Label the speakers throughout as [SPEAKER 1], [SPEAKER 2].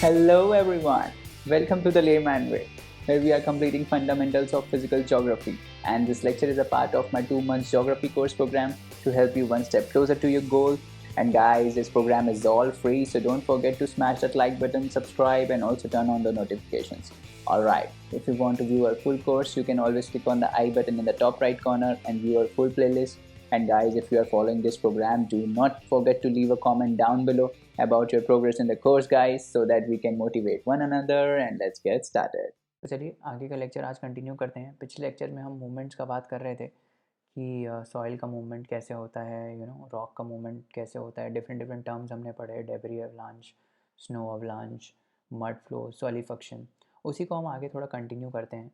[SPEAKER 1] Hello everyone, welcome to the Layman Way, where we are completing fundamentals of physical geography. And this lecture is a part of my 2 months geography course program to help you one step closer to your goal. And guys, this program is all free, so don't forget to smash that like button, subscribe, and also turn on the notifications. Alright, if you want to view our full course, you can always click on the I button in the top right corner and view our full playlist. And guys, if you are following this program, do not forget to leave a comment down below about your progress in the course, guys, so that we can motivate one another. And let's get started.
[SPEAKER 2] तो चलिए आगे का lecture आज continue करते हैं। पिछले lecture में हम मूवमेंट्स का बात कर रहे थे कि सॉइल का मूवमेंट कैसे होता है, रॉक का मूवमेंट कैसे होता है। डिफरेंट डिफरेंट टर्म्स हमने पढ़े, debris avalanche, snow avalanche, mud flow, solifluction. उसी को हम आगे थोड़ा कंटिन्यू करते हैं।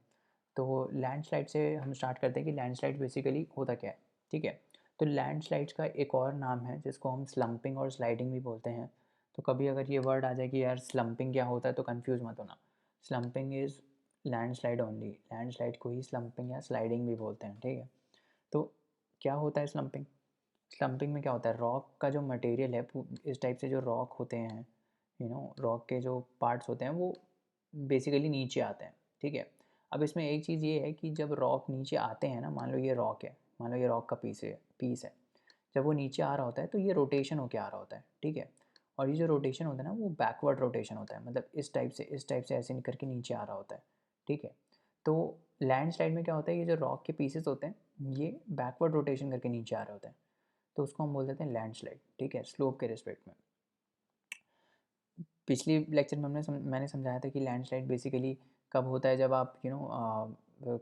[SPEAKER 2] तो लैंडस्लाइड से हम स्टार्ट करते हैं कि लैंडस्लाइड बेसिकली होता क्या है। ठीक है, तो लैंडस्लाइड्स का एक और नाम है जिसको हम स्लम्पिंग और स्लाइडिंग भी बोलते हैं। तो कभी अगर ये वर्ड आ जाए कि यार स्लम्पिंग क्या होता है तो कंफ्यूज मत होना। स्लम्पिंग इज़ लैंडस्लाइड ओनली। लैंडस्लाइड को ही स्लम्पिंग या स्लाइडिंग भी बोलते हैं। ठीक है, तो क्या होता है स्लम्पिंग? स्लम्पिंग में क्या होता है, रॉक का जो मटेरियल है, इस टाइप से जो रॉक होते हैं, रॉक के जो पार्ट्स होते हैं वो बेसिकली नीचे आते हैं। ठीक है, अब इसमें एक चीज़ ये है कि जब रॉक नीचे आते हैं ना, मान लो ये रॉक है, मान लो ये रॉक का पीस है, जब वो नीचे आ रहा होता है तो ये रोटेशन होके आ रहा होता है। ठीक है, और ये जो रोटेशन होता है ना वो बैकवर्ड रोटेशन होता है, मतलब इस टाइप से ऐसे करके नीचे आ रहा होता है। ठीक है, तो लैंडस्लाइड में क्या होता है, ये जो रॉक के पीसेस होते हैं ये बैकवर्ड रोटेशन करके नीचे आ रहे होते हैं, तो उसको हम बोल देते हैं लैंडस्लाइड। ठीक है, स्लोप के रिस्पेक्ट में। पिछली लेक्चर में मैंने समझाया था कि लैंडस्लाइड बेसिकली कब होता है, जब आप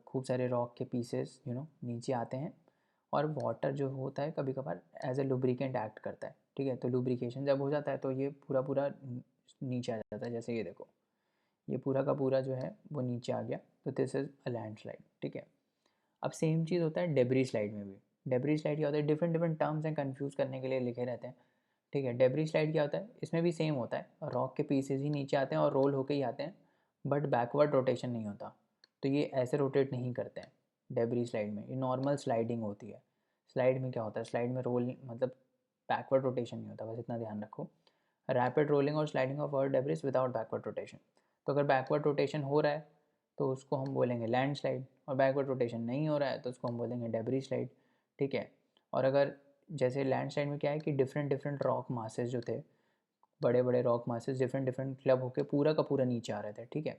[SPEAKER 2] खूब सारे रॉक के पीसेस नीचे आते हैं और वाटर जो होता है कभी कभार एज ए लुब्रिकेंट एक्ट करता है। ठीक है, तो लुब्रिकेशन जब हो जाता है तो ये पूरा पूरा नीचे आ जाता है। जैसे ये देखो, ये पूरा का पूरा जो है वो नीचे आ गया, तो दिस इज़ अ लैंडस्लाइड। ठीक है, अब सेम चीज़ होता है डेब्री स्लाइड में भी। डेब्री स्लाइड क्या होता है, डिफरेंट डिफरेंट टर्म्स हैं, कंफ्यूज करने के लिए लिखे रहते हैं। ठीक है, डेब्री स्लाइड क्या होता है, इसमें भी सेम होता है, रॉक के पीसेस ही नीचे आते हैं और रोल होके ही आते हैं, बट बैकवर्ड रोटेशन नहीं होता। तो ये ऐसे रोटेट नहीं करते हैं डेब्री स्लाइड में, ये नॉर्मल स्लाइडिंग होती है। स्लाइड में क्या होता है, स्लाइड में रोल मतलब बैकवर्ड रोटेशन नहीं होता, बस इतना ध्यान रखो। रैपिड रोलिंग और sliding of earth debris without backward rotation. तो अगर बैकवर्ड रोटेशन हो रहा है तो उसको हम बोलेंगे लैंड स्लाइड, और बैकवर्ड रोटेशन नहीं हो रहा है तो उसको हम बोलेंगे डेब्री स्लाइड। ठीक है, और अगर जैसे लैंड स्लाइड में क्या है कि डिफरेंट डिफरेंट रॉक मासेस जो थे, बड़े बड़े rock masses different different club होकर पूरा का पूरा नीचे आ रहे थे। ठीक है,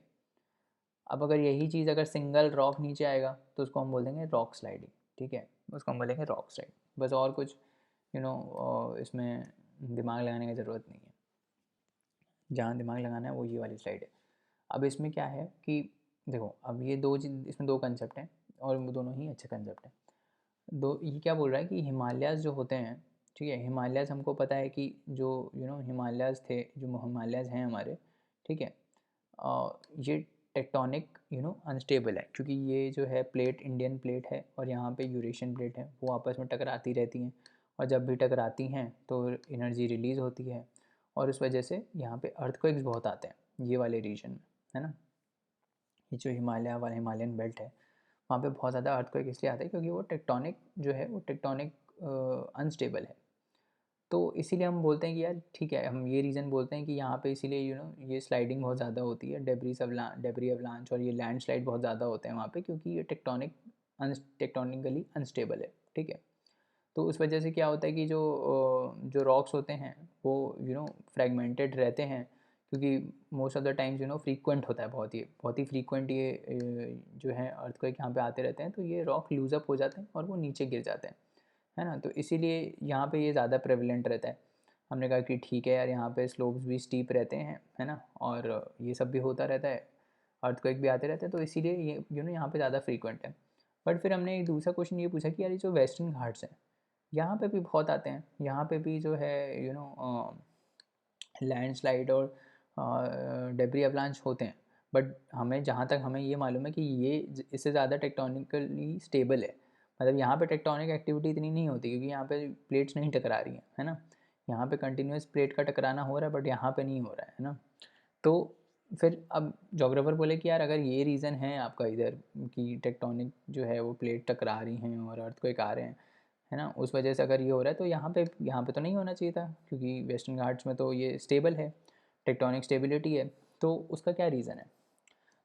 [SPEAKER 2] अब अगर यही चीज़ अगर सिंगल रॉक नीचे आएगा तो उसको हम बोल देंगे रॉक स्लाइडिंग। ठीक है, उसको हम बोलेंगे रॉक स्लाइड। बस और कुछ इसमें दिमाग लगाने की ज़रूरत नहीं है। जहाँ दिमाग लगाना है वो ये वाली स्लाइड है। अब इसमें क्या है कि देखो, अब ये दो चीज़, इसमें दो कंसेप्ट हैं और वो दोनों ही अच्छे कंसेप्ट हैं। दो, ये क्या बोल रहा है कि हिमालयाज़ जो होते हैं, ठीक है, हिमालयाज़ हमको पता है कि जो हिमालयाज़ थे, जो हिमालयाज़ हैं हमारे, ठीक है, ये टेक्टोनिक अनस्टेबल है, क्योंकि ये जो है प्लेट इंडियन प्लेट है और यहाँ पे यूरेशियन प्लेट है, वो आपस में टकराती रहती हैं, और जब भी टकराती हैं तो एनर्जी रिलीज़ होती है, और उस वजह से यहाँ पे अर्थक्वेक्स बहुत आते हैं ये वाले रीजन में, है ना। ये जो हिमालय वाला हिमालयन बेल्ट है, वहाँ पे बहुत ज़्यादा अर्थक्वेक इसलिए आते हैं क्योंकि वो टेक्टोनिक जो है वो टेक्टोनिक अनस्टेबल है। तो इसीलिए हम बोलते हैं कि यार ठीक है, हम ये रीज़न बोलते हैं कि यहाँ पे इसीलिए ये स्लाइडिंग बहुत ज़्यादा होती है, डेब्री अवलांच और ये लैंड स्लाइड बहुत ज़्यादा होते हैं वहाँ पे, क्योंकि ये टेक्टोनिकली अनस्टेबल है। ठीक है, तो उस वजह से क्या होता है कि जो रॉक्स होते हैं वो फ्रेगमेंटेड रहते हैं, क्योंकि most of the times frequent होता है, बहुत ही फ्रीक्वेंट ये जो है अर्थक्वेक यहाँ पे आते रहते हैं, तो ये रॉक लूज अप हो जाते हैं और वो नीचे गिर जाते हैं, है ना। तो इसीलिए यहाँ पे ये ज़्यादा प्रेवलेंट रहता है। हमने कहा कि ठीक है यार, यहाँ पे स्लोप्स भी स्टीप रहते हैं, है ना, और ये सब भी होता रहता है, अर्थक्वेक भी आते रहते हैं, तो इसीलिए ये यहाँ पे ज़्यादा फ्रीक्वेंट है। बट फिर हमने एक दूसरा क्वेश्चन ये पूछा कि यार ये जो वेस्टर्न घाट्स हैं यहाँ पे भी बहुत आते हैं, यहाँ पे भी जो है लैंडस्लाइड और डेब्री अवलांच होते हैं, बट हमें जहाँ तक हमें ये मालूम है कि ये इससे ज़्यादा टेक्टोनिकली स्टेबल है, मतलब यहाँ पे टेक्टोनिक एक्टिविटी इतनी नहीं होती क्योंकि यहाँ पे प्लेट्स नहीं टकरा रही हैं, है ना। यहाँ पे कंटिन्यूस प्लेट का टकराना हो रहा है, बट यहाँ पे नहीं हो रहा है ना। तो फिर अब जोग्राफर बोले कि यार अगर ये रीज़न है आपका इधर कि टेक्टोनिक जो है वो प्लेट टकरा रही हैं और अर्थक्वेक आ रहे हैं, है ना, उस वजह से अगर ये हो रहा है तो यहाँ पे तो नहीं होना चाहिए था, क्योंकि वेस्टर्न घाट्स में तो ये स्टेबल है। टेक्टोनिक स्टेबिलिटी है। तो उसका क्या रीज़न है?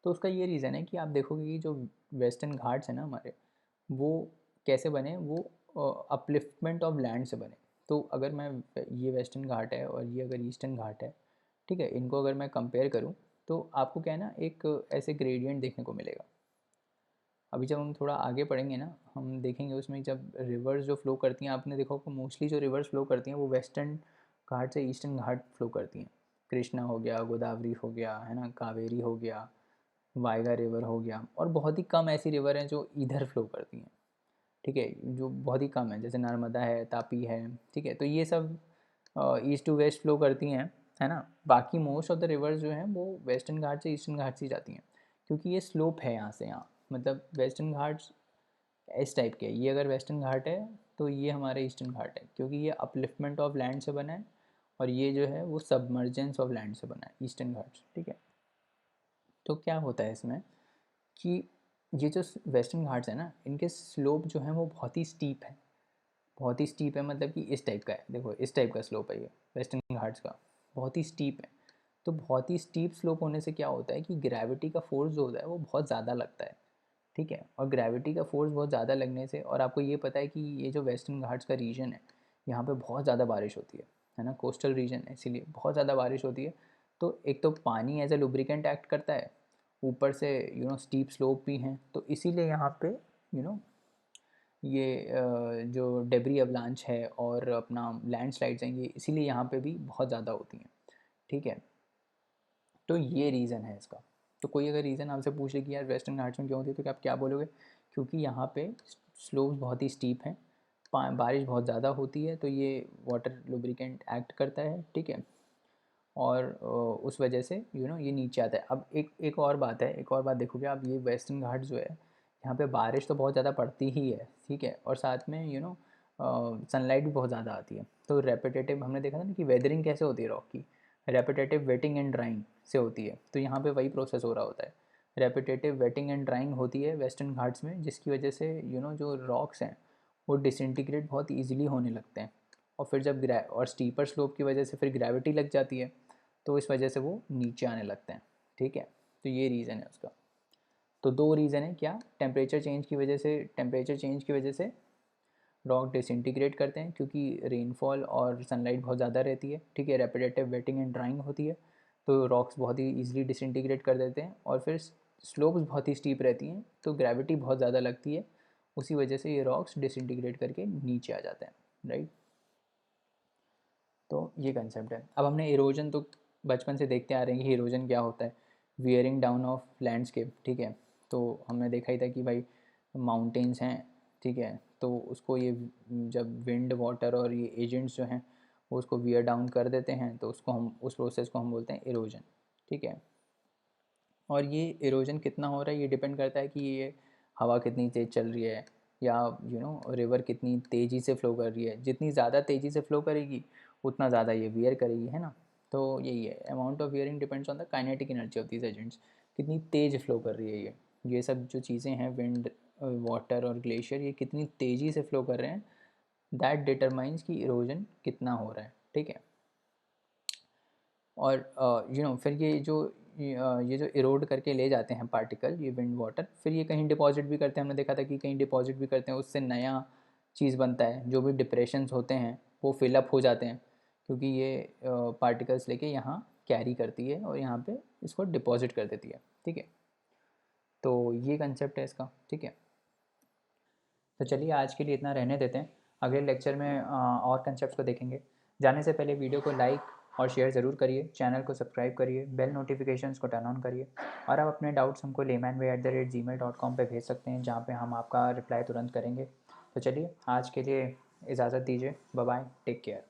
[SPEAKER 2] तो उसका ये रीज़न है कि आप देखोगे कि जो वेस्टर्न घाट्स हैं ना हमारे, वो कैसे बने, वो अपलिफ्टमेंट ऑफ लैंड से बने। तो अगर मैं ये वेस्टर्न घाट है और ये अगर ईस्टर्न घाट है, ठीक है, इनको अगर मैं कंपेयर करूँ तो आपको क्या है ना, एक ऐसे ग्रेडियंट देखने को मिलेगा। अभी जब हम थोड़ा आगे पढ़ेंगे ना, हम देखेंगे उसमें जब रिवर्स जो फ्लो करती हैं, आपने देखा होगा मोस्टली जो रिवर्स फ्लो करती हैं वो वेस्टर्न घाट से ईस्टर्न घाट फ्लो करती हैं। कृष्णा हो गया, गोदावरी हो गया, है ना, कावेरी हो गया, वाइगा रिवर हो गया, और बहुत ही कम ऐसी रिवर हैं जो इधर फ्लो करती हैं, ठीक है, जो बहुत ही कम है, जैसे नर्मदा है, तापी है, ठीक है। तो ये सब ईस्ट टू वेस्ट फ्लो करती हैं, है ना। बाकी मोस्ट ऑफ द रिवर्स जो हैं वो वेस्टर्न घाट से ईस्टर्न घाट से ही जाती हैं, क्योंकि ये स्लोप है यहाँ से यहाँ, मतलब वेस्टर्न घाट्स इस टाइप के, ये अगर वेस्टर्न घाट है तो ये हमारे ईस्टर्न घाट है, क्योंकि ये अपलिफ्टमेंट ऑफ लैंड से बना है, और ये जो है वो सबमर्जेंस ऑफ लैंड से बना है, ईस्टर्न घाट्स, ठीक है। तो क्या होता है इसमें कि ये जो वेस्टर्न घाट्स है ना, इनके स्लोप जो है वो बहुत ही स्टीप है, बहुत ही स्टीप है, मतलब कि इस टाइप का है, देखो इस टाइप का स्लोप है ये वेस्टर्न घाट्स का, बहुत ही स्टीप है। तो बहुत ही स्टीप स्लोप होने से क्या होता है कि ग्रेविटी का फोर्स जो होता है वो बहुत ज़्यादा लगता है, ठीक है। और ग्रेविटी का फोर्स बहुत ज़्यादा लगने से, और आपको ये पता है कि ये जो वेस्टर्न घाट्स का रीजन है, यहाँ पे बहुत ज़्यादा बारिश होती है ना, कोस्टल रीजन है, इसीलिए बहुत ज़्यादा बारिश होती है। तो एक तो पानी एज ए लुब्रिकेंट एक्ट करता है, ऊपर से स्टीप स्लोप भी हैं, तो इसीलिए यहाँ पे यू नो ये जो डेब्री अवलांच है और अपना लैंडस्लाइड्स हैं, ये इसीलिए यहाँ पे भी बहुत ज़्यादा होती हैं, ठीक है। तो ये रीज़न है इसका। तो कोई अगर रीज़न आपसे पूछे कि यार वेस्टर्न घाट्स में क्यों होती है, तो आप क्या बोलोगे? क्योंकि यहाँ पे स्लोप्स बहुत ही स्टीप हैं, बारिश बहुत ज़्यादा होती है, तो ये वाटर लुब्रिकेंट एक्ट करता है, ठीक है। और उस वजह से ये नीचे आता है। अब एक एक और बात है, एक और बात देखोगे आप, ये वेस्टर्न घाट जो है, यहाँ पे बारिश तो बहुत ज़्यादा पड़ती ही है, ठीक है, और साथ में सनलाइट भी बहुत ज़्यादा आती है। तो रेपिटेटिव, हमने देखा था ना कि वेदरिंग कैसे होती है रॉक की, रेपिटेटिव वेटिंग एंड ड्राइंग से होती है, तो यहाँ पे वही प्रोसेस हो रहा होता है, रेपिटेटिव वेटिंग एंड ड्राइंग होती है वेस्टर्न घाट्स में, जिसकी वजह से जो रॉक्स हैं वो डिसइंटीग्रेट बहुत ईजिली होने लगते हैं, और फिर जब और स्टीपर स्लोप की वजह से फिर ग्रेविटी लग जाती है, तो इस वजह से वो नीचे आने लगते हैं, ठीक है। तो ये रीज़न है उसका। तो दो रीज़न है, क्या, टेम्परेचर चेंज की वजह से रॉक डिसइंटीग्रेट करते हैं, क्योंकि रेनफॉल और सनलाइट बहुत ज़्यादा रहती है, ठीक है, रेपिटेटिव वेटिंग एंड ड्राइंग होती है, तो रॉक्स बहुत ही ईजिली डिसइंटीग्रेट कर देते हैं, और फिर स्लोप्स बहुत ही स्टीप रहती हैं, तो ग्रेविटी बहुत ज़्यादा लगती है, उसी वजह से ये रॉक्स डिसइंटीग्रेट करके नीचे आ जाते हैं, राइट। तो ये कंसेप्ट है। अब हमने इरोजन तो बचपन से देखते आ रहे हैं कि इरोजन क्या होता है, वियरिंग डाउन ऑफ लैंडस्केप, ठीक है। तो हमने देखा ही था कि भाई माउंटेन्स हैं, ठीक है, तो उसको ये जब विंड वाटर और ये एजेंट्स जो हैं वो उसको वियर डाउन कर देते हैं, तो उसको हम, उस प्रोसेस को हम बोलते हैं इरोजन, ठीक है। और ये इरोजन कितना हो रहा है, ये डिपेंड करता है कि ये हवा कितनी तेज़ चल रही है, या रिवर कितनी तेज़ी से फ़्लो कर रही है। जितनी ज़्यादा तेज़ी से फ़्लो करेगी उतना ज़्यादा ये वियर करेगी, है ना। तो यही है, amount of wearing depends on the kinetic energy of these agents, कितनी तेज़ फ़्लो कर रही है ये सब जो चीज़ें हैं, विंड, वाटर और ग्लेशियर, ये कितनी तेज़ी से फ़्लो कर रहे हैं, दैट डिटरमाइंस कि इरोजन कितना हो रहा है, ठीक है। और फिर ये जो इरोड करके ले जाते हैं पार्टिकल, ये विंड वाटर, फिर ये कहीं डिपॉजिट भी करते हैं, हमने देखा था कि कहीं डिपॉजिट भी करते हैं, उससे नया चीज़ बनता है, जो भी डिप्रेशंस होते हैं वो फिलअप हो जाते हैं, क्योंकि ये पार्टिकल्स लेके यहाँ कैरी करती है और यहाँ पे इसको डिपॉजिट कर देती है, ठीक है। तो ये कंसेप्ट है इसका, ठीक है। तो चलिए आज के लिए इतना रहने देते हैं, अगले लेक्चर में और कंसेप्ट को देखेंगे। जाने से पहले वीडियो को लाइक और शेयर ज़रूर करिए, चैनल को सब्सक्राइब करिए, बेल नोटिफिकेशंस को टर्न ऑन करिए, और आप अपने डाउट्स हमको laymanway@gmail.com पे भेज सकते हैं, जहाँ पे हम आपका रिप्लाई तुरंत करेंगे। तो चलिए आज के लिए इजाज़त दीजिए, बाय बाय, टेक केयर।